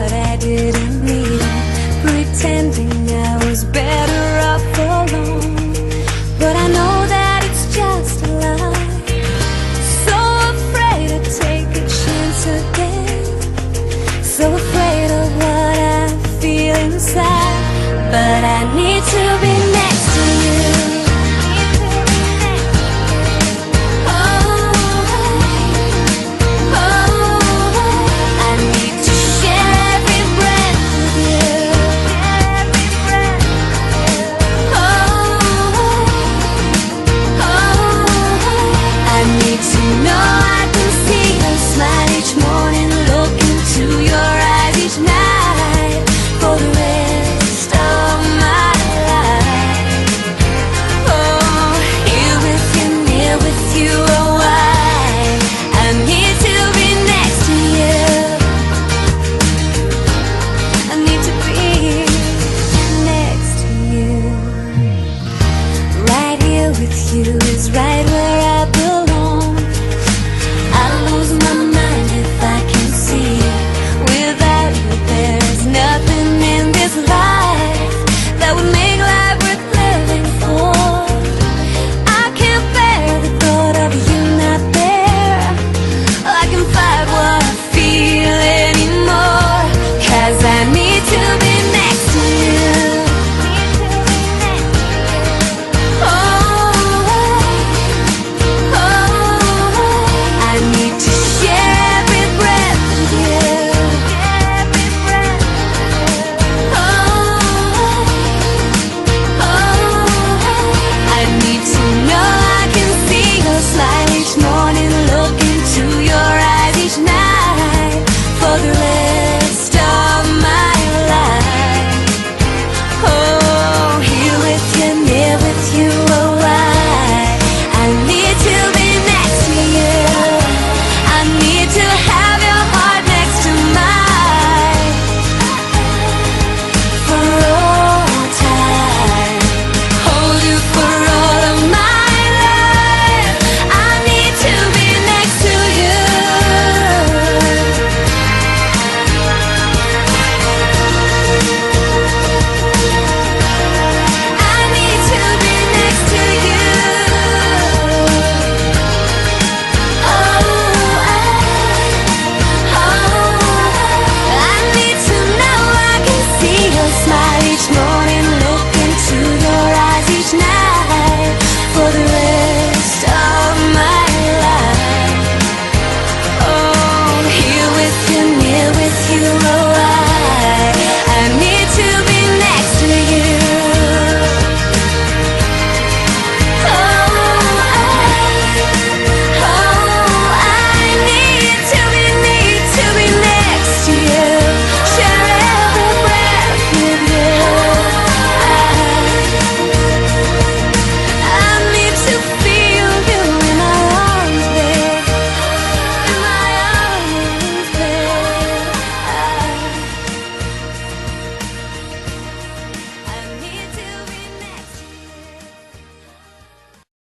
but I didn't need it. Pretending I was better off alone, but I know that it's just a lie. So afraid to take a chance again, so afraid of what I feel inside. But I need to be next to you. With you is right where I belong. I lose my mind if I can see it. Without you there's nothing in this life that would make life worth living for. I can't bear the thought of you not there. I can fight what I feel anymore, 'cause I need to be next to you. Morning, look into your eyes each night.